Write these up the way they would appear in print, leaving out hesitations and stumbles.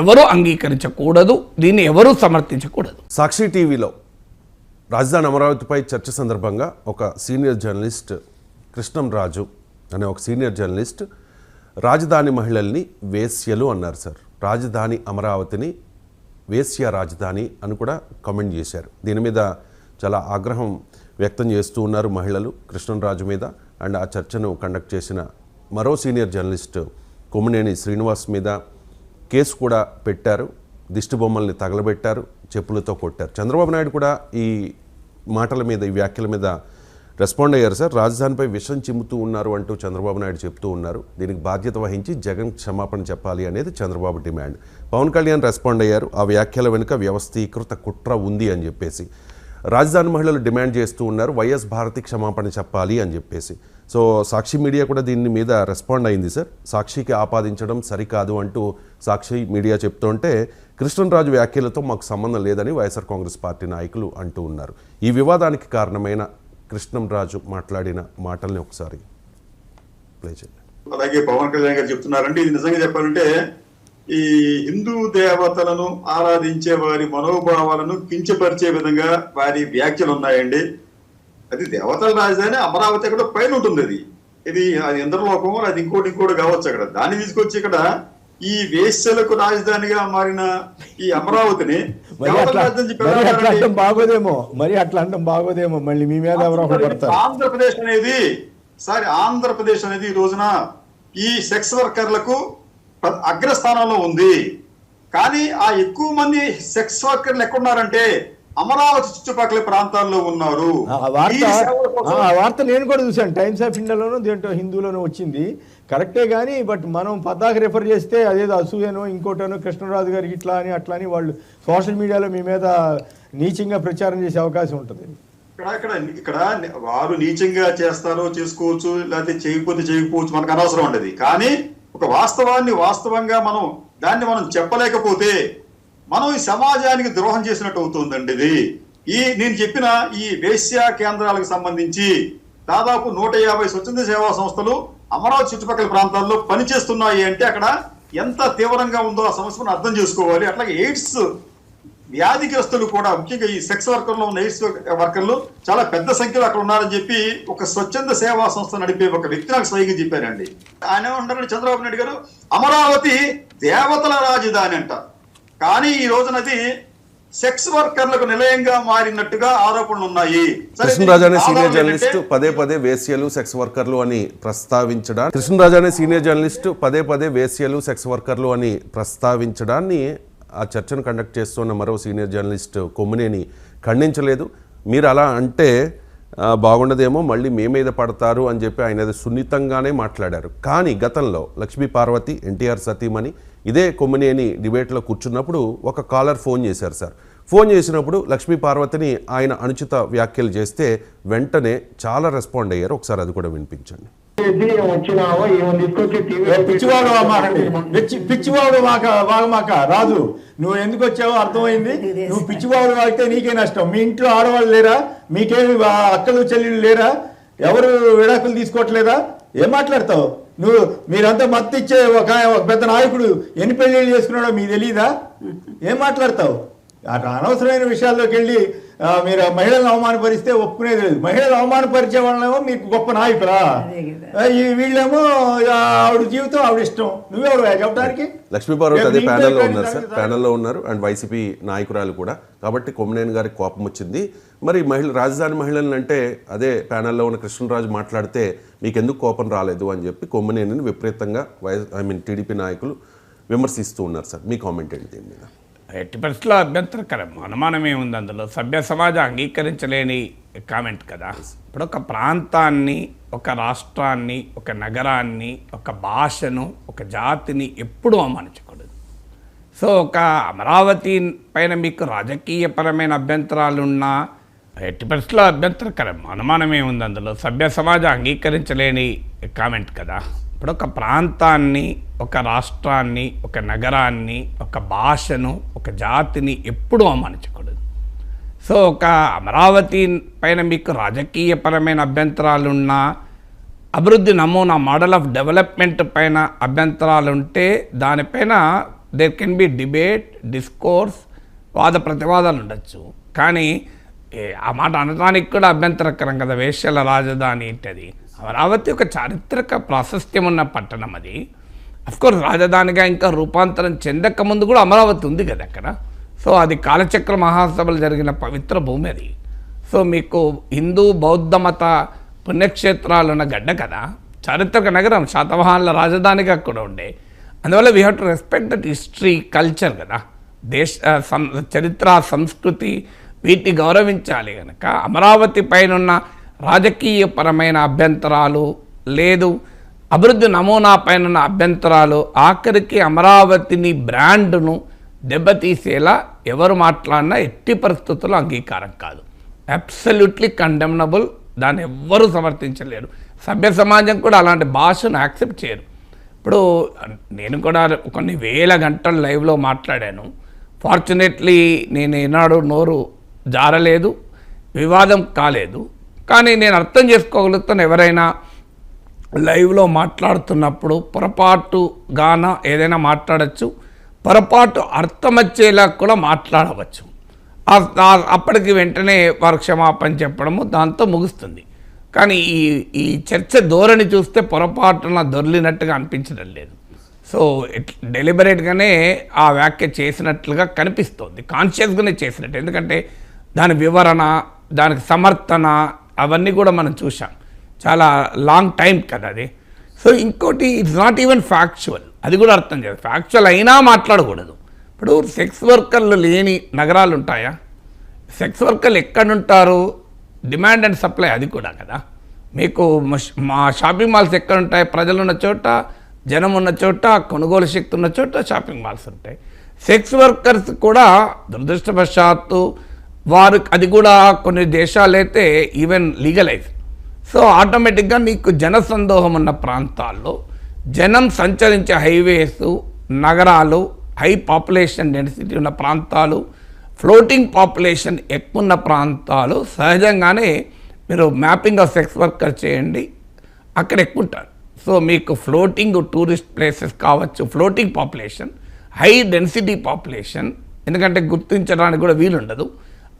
ఎవరూ అంగీకరించకూడదు, దీన్ని ఎవరూ సమర్థించకూడదు. సాక్షి టీవీలో రాజధాని అమరావతిపై చర్చ సందర్భంగా ఒక సీనియర్ జర్నలిస్ట్ కృష్ణంరాజు అనే ఒక సీనియర్ జర్నలిస్ట్ రాజధాని మహిళల్ని వేశ్యలు అన్నారు సార్. రాజధాని అమరావతిని వేశ్య రాజధాని అని కూడా కామెంట్ చేశారు. దీని మీద చాలా ఆగ్రహం వ్యక్తం చేస్తూ ఉన్నారు మహిళలు కృష్ణంరాజు మీద. అండ్ ఆ చర్చను కండక్ట్ చేసిన మరో సీనియర్ జర్నలిస్ట్ కొమ్మినేని శ్రీనివాస్ మీద కేసు కూడా పెట్టారు. దిష్టి బొమ్మల్ని తగలబెట్టారు, చెప్పులతో కొట్టారు. చంద్రబాబు నాయుడు కూడా ఈ మాటల మీద, ఈ వ్యాఖ్యల మీద రెస్పాండ్ అయ్యారు సార్. రాజధానిపై విషం చిమ్ముతూ ఉన్నారు అంటూ చంద్రబాబు నాయుడు చెప్తూ ఉన్నారు. దీనికి బాధ్యత వహించి జగన్ క్షమాపణ చెప్పాలి అనేది చంద్రబాబు డిమాండ్. పవన్ కళ్యాణ్ రెస్పాండ్ అయ్యారు. ఆ వ్యాఖ్యల వెనుక వ్యవస్థీకృత కుట్ర ఉంది అని చెప్పేసి రాజధాని మహిళలు డిమాండ్ చేస్తూ ఉన్నారు. వైఎస్ భారతి క్షమాపణ చెప్పాలి అని చెప్పేసి. సో సాక్షి మీడియా కూడా దీని మీద రెస్పాండ్ అయింది సార్. సాక్షికి ఆపాదించడం సరికాదు అంటూ సాక్షి మీడియా చెప్తుంటే కృష్ణంరాజు వ్యాఖ్యలతో మాకు సంబంధం లేదని వైఎస్ఆర్ కాంగ్రెస్ పార్టీ నాయకులు అంటూ ఉన్నారు. ఈ వివాదానికి కారణమైన కృష్ణంరాజు మాట్లాడిన మాటల్ని ఒకసారి ప్లే చేయండి. అలాగే పవన్ కళ్యాణ్ గారు చెప్తున్నారంటే ఇది నిజంగా చెప్పాలంటే ఈ హిందూ దేవతలను ఆరాధించే వారి మనోభావాలను కించపరిచే విధంగా వారి వ్యాఖ్యలు ఉన్నాయండి. అది దేవతల రాజధాని అమరావతి అక్కడ పైన ఉంటుంది. ఇది ఇంద్రలోకం, అది ఇంకోటి కావచ్చు. అక్కడ దాన్ని తీసుకొచ్చి ఇక్కడ ఈ వేశ్యలకు రాజధానిగా మారిన ఈ అమరావతిని బాగోదేమో మళ్ళీ మీ మీద ఆంధ్రప్రదేశ్ అనేది ఈ రోజున ఈ సెక్స్ వర్కర్లకు అగ్రస్థానంలో ఉంది. కానీ ఆ ఎక్కువ మంది సెక్స్ వర్కర్లు ఎక్కడున్నారంటే అమరావతి చుట్టుపక్కల ప్రాంతాల్లో ఉన్నారు. ఆ వార్త నేను కూడా చూశాను. టైమ్స్ ఆఫ్ ఇండియాలోనూ దేంట్లో హిందూలోనూ వచ్చింది, కరెక్టే. కానీ బట్ మనం పద్దాకి రెఫర్ చేస్తే అదేదో అసూయనో ఇంకోటనో కృష్ణరాజు గారికి ఇట్లా అని అట్లా అని వాళ్ళు సోషల్ మీడియాలో మీ మీద నీచంగా ప్రచారం చేసే అవకాశం ఉంటుంది. ఇక్కడ వారు నీచంగా చేస్తారో చేసుకోవచ్చు, లేకపోతే చేయకపోవచ్చు, మనకు అనవసరం ఉండదు. కానీ ఒక వాస్తవాన్ని వాస్తవంగా దాన్ని మనం చెప్పలేకపోతే మనం ఈ సమాజానికి ద్రోహం చేసినట్టు అవుతుందండి. ఇది నేను చెప్పిన ఈ వేశ్య కేంద్రాలకు సంబంధించి దాదాపు 150 స్వచ్ఛంద సేవా సంస్థలు అమరావతి చుట్టుపక్కల ప్రాంతాల్లో పనిచేస్తున్నాయి అంటే అక్కడ ఎంత తీవ్రంగా ఉందో ఆ సమస్యను అర్థం చేసుకోవాలి. అట్లాగే ఎయిడ్స్ వ్యాధిగ్రస్తులు కూడా, ముఖ్యంగా ఈ సెక్స్ వర్కర్లో ఉన్న ఎయిడ్స్ వర్కర్లు చాలా పెద్ద సంఖ్యలో అక్కడ ఉన్నారని చెప్పి ఒక స్వచ్ఛంద సేవా సంస్థ నడిపే ఒక వ్యక్తి నాకు స్వయంగా చెప్పారండి. ఆయన ఏమంటారండి, చంద్రబాబు నాయుడు గారు అమరావతి దేవతల రాజధాని అంట, కానీ ఈ రోజునది సెక్స్ వర్కర్లకు నిలయంగా మారినట్టుగా ఆరోపణలు ఉన్నాయి. కృష్ణరాజు అనే సీనియర్ జర్నలిస్ట్ పదే వేశ్యలు సెక్స్ వర్కర్లు అని ప్రస్తావించడాన్ని ఆ చర్చను కండక్ట్ చేస్తున్న మరో సీనియర్ జర్నలిస్ట్ కొమ్మినేని ఖండించలేదు. మీరు అలా అంటే బాగుండదేమో, మళ్ళీ మీ మీద పడతారు అని చెప్పి ఆయన సున్నితంగానే మాట్లాడారు. కానీ గతంలో లక్ష్మీ పార్వతి ఎన్టీఆర్ సతీమణి ఇదే కొమ్మినేని డిబేట్లో కూర్చున్నప్పుడు ఒక కాలర్ ఫోన్ చేశారు సార్. ఫోన్ చేసినప్పుడు లక్ష్మీ పార్వతిని ఆయన అనుచిత వ్యాఖ్యలు చేస్తే వెంటనే చాలా రెస్పాండ్ అయ్యారు. ఒకసారి అది కూడా వినిపించండి. పిచ్చివాడు మాక రాజు, నువ్వు ఎందుకు వచ్చావో అర్థమైంది. నువ్వు పిచ్చివాడు వాగితే నీకే నష్టం. మీ ఇంట్లో ఆడవాళ్ళు లేరా? మీకేమి అక్కలు చెల్లెళ్ళు లేరా? ఎవరు విడాకులు తీసుకోవట్లేదా? ఏం మాట్లాడతావు నువ్వు? మీరంతా మత్తు ఇచ్చే ఒక పెద్ద నాయకుడు ఎన్ని పెళ్లిళ్ళు చేసుకున్నాడో మీకు తెలీదా? ఏం మాట్లాడతావు? అనవసరమైన విషయాల్లోకి వెళ్ళి మీరు మహిళలను అవమానపరిస్తే ఒప్పుకునేది లేదు. మహిళలు అవమానపరిచే వాళ్ళేమో మీకు గొప్ప నాయకులా, వీళ్ళేమో ఆవిడ జీవితం ఆవిడ ఇష్టం, నువ్వెవరు చెప్పడానికి? లక్ష్మీపార్వతి అదే ప్యానెల్లో ఉన్నారు సార్, ప్యానెల్లో ఉన్నారు. అండ్ వైసీపీ నాయకురాలు కూడా. కాబట్టి కొమ్మినేని గారికి కోపం వచ్చింది. మరి రాజధాని మహిళలను అంటే అదే ప్యానెల్లో ఉన్న కృష్ణరాజు మాట్లాడితే మీకు ఎందుకు కోపం రాలేదు అని చెప్పి కొమ్మినేనిని విపరీతంగా టీడీపీ నాయకులు విమర్శిస్తూ ఉన్నారు సార్. మీ కామెంట్ ఏంటి దీని మీద? ఎట్టి పరిస్థితుల్లో అభ్యంతరకరం, అనుమానమే ఉంది అందులో. సభ్య సమాజం అంగీకరించలేని కామెంట్ కదా. ఇప్పుడు ఒక ప్రాంతాన్ని, ఒక రాష్ట్రాన్ని, ఒక నగరాన్ని, ఒక భాషను, ఒక జాతిని ఎప్పుడూ అవమానించకూడదు. సో ఒక అమరావతి పైన మీకు రాజకీయపరమైన అభ్యంతరాలున్నా ఎట్టి పరిస్థితుల్లో అభ్యంతరకరం, అనుమానమే ఉంది అందులో. సభ్య సమాజం అంగీకరించలేని కామెంట్ కదా. ఇప్పుడు ఒక ప్రాంతాన్ని, ఒక రాష్ట్రాన్ని, ఒక నగరాన్ని, ఒక భాషను, ఒక జాతిని ఎప్పుడూ అవమానించకూడదు. సో ఒక అమరావతి పైన మీకు రాజకీయపరమైన అభ్యంతరాలున్నా, అభివృద్ధి నమూనా మోడల్ ఆఫ్ డెవలప్మెంట్ పైన అభ్యంతరాలు ఉంటే దానిపైన there can be debate, discourse, వాద ప్రతివాదాలు ఉండొచ్చు. కానీ ఆ మాట అనడానికి కూడా అభ్యంతరకరం కదా. వేశ్యల రాజధాని ఏంటది? అమరావతి ఒక చారిత్రక ప్రాశస్త్యం ఉన్న పట్టణం. అది అఫ్కోర్స్ రాజధానిగా ఇంకా రూపాంతరం చెందక ముందు కూడా అమరావతి ఉంది కదా అక్కడ. సో అది కాలచక్ర మహాసభలు జరిగిన పవిత్ర భూమి అది. సో మీకు హిందూ బౌద్ధ మత పుణ్యక్షేత్రాలు ఉన్న గడ్డ కదా, చారిత్రక నగరం, శాతవాహనుల రాజధానిగా కూడా ఉండే. అందువల్ల we have to respect that history, culture కదా, చరిత్ర, సంస్కృతి, వీటిని గౌరవించాలి కనుక అమరావతి పైన ఉన్న రాజకీయపరమైన అభ్యంతరాలు లేదు, అభివృద్ధి నమూనా పైన అభ్యంతరాలు, ఆఖరికి అమరావతిని బ్రాండ్ను దెబ్బతీసేలా ఎవరు మాట్లాడినా ఎట్టి పరిస్థితుల్లో అంగీకారం కాదు. Absolutely condemnable. దాన్ని ఎవ్వరూ సమర్థించలేరు. సభ్య సమాజం కూడా అలాంటి భాషను యాక్సెప్ట్ చేయరు. ఇప్పుడు నేను కూడా కొన్ని వేల గంటలు లైవ్లో మాట్లాడాను. ఫార్చునేట్లీ నేను ఏనాడు నోరు జారలేదు, వివాదం కాలేదు. కానీ నేను అర్థం చేసుకోగలుగుతాను, ఎవరైనా లైవ్లో మాట్లాడుతున్నప్పుడు పొరపాటుగాన ఏదైనా మాట్లాడచ్చు, పొరపాటు అర్థం వచ్చేలా కూడా మాట్లాడవచ్చు. అప్పటికి వెంటనే వారు క్షమాపణ చెప్పడము దాంతో ముగుస్తుంది. కానీ ఈ చర్చ ధోరణి చూస్తే పొరపాటున దొర్లినట్టుగా అనిపించడం లేదు. సో డెలిబరేట్గానే ఆ వ్యాఖ్య చేసినట్లుగా కనిపిస్తోంది, కాన్షియస్గానే చేసినట్టు. ఎందుకంటే దాని వివరణ, దానికి సమర్థన అవన్నీ కూడా మనం చూసాం. చాలా లాంగ్ టైం కదా అది. సో ఇంకోటి, ఇట్స్ నాట్ ఈవెన్ ఫ్యాక్చువల్. అది కూడా అర్థం చేయాలి. ఫ్యాక్చువల్ అయినా మాట్లాడకూడదు. ఇప్పుడు సెక్స్ వర్కర్లు లేని నగరాలు ఉంటాయా? సెక్స్ వర్కర్లు ఎక్కడుంటారు? డిమాండ్ అండ్ సప్లై అది కూడా కదా. మీకు మా షాపింగ్ మాల్స్ ఎక్కడుంటాయి? ప్రజలు ఉన్న చోట, జనం ఉన్న చోట, కొనుగోలు శక్తి ఉన్న చోట షాపింగ్ మాల్స్ ఉంటాయి. సెక్స్ వర్కర్స్ కూడా దురదృష్టవశాత్తు వారు, అది కూడా కొన్ని దేశాలైతే ఈవెన్ లీగలైజ్. సో ఆటోమేటిక్గా నీకు జనసందోహం ఉన్న ప్రాంతాల్లో, జనం సంచరించే హైవేస్, నగరాలు, హై పాపులేషన్ డెన్సిటీ ఉన్న ప్రాంతాలు, ఫ్లోటింగ్ పాపులేషన్ ఎక్కువ ఉన్న ప్రాంతాలు సహజంగానే మీరు మ్యాపింగ్ ఆఫ్ సెక్స్ వర్కర్ చేయండి, అక్కడ ఎక్కువ ఉంటారు. సో మీకు ఫ్లోటింగ్ టూరిస్ట్ ప్లేసెస్ కావచ్చు, floating population, high density population, ఎందుకంటే గుర్తించడానికి కూడా వీలుండదు.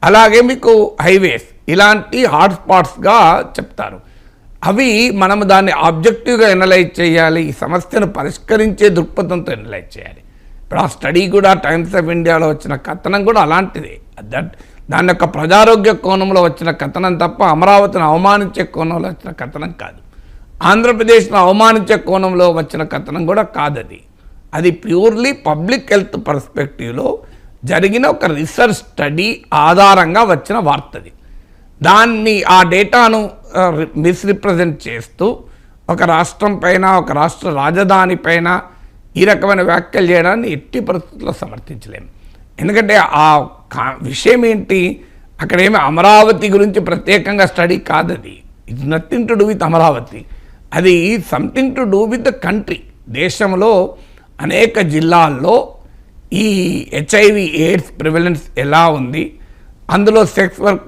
అలాగే మీకు హైవేస్ ఇలాంటి హాట్స్పాట్స్గా చెప్తారు. అవి మనము దాన్ని ఆబ్జెక్టివ్గా ఎనలైజ్ చేయాలి, ఈ సమస్యను పరిష్కరించే దృక్పథంతో ఎనలైజ్ చేయాలి. ఇప్పుడు ఆ స్టడీ కూడా టైమ్స్ ఆఫ్ ఇండియాలో వచ్చిన కథనం కూడా అలాంటిదే. దాని యొక్క ప్రజారోగ్య కోణంలో వచ్చిన కథనం తప్ప అమరావతిని అవమానించే కోణంలో వచ్చిన కథనం కాదు. ఆంధ్రప్రదేశ్ను అవమానించే కోణంలో వచ్చిన కథనం కూడా కాదది. అది ప్యూర్లీ పబ్లిక్ హెల్త్ పర్స్పెక్టివ్లో జరిగిన ఒక రీసెర్చ్ స్టడీ ఆధారంగా వచ్చిన వార్తది. దాన్ని, ఆ డేటాను మిస్రిప్రజెంట్ చేస్తూ ఒక రాష్ట్రం పైన, ఒక రాష్ట్ర రాజధాని పైన ఈ రకమైన వ్యాఖ్యలు చేయడాన్ని ఎట్టి పరిస్థితుల్లో సమర్థించలేము. ఎందుకంటే ఆ విషయం ఏంటి, అక్కడేమి అమరావతి గురించి ప్రత్యేకంగా స్టడీ కాదది. It's nothing to do with Amaravati. అది something to do with the country. దేశంలో అనేక జిల్లాల్లో ఈ HIV ఎయిడ్స్ ప్రివలెన్స్ ఎలా ఉంది, అందులో సెక్స్ వర్క్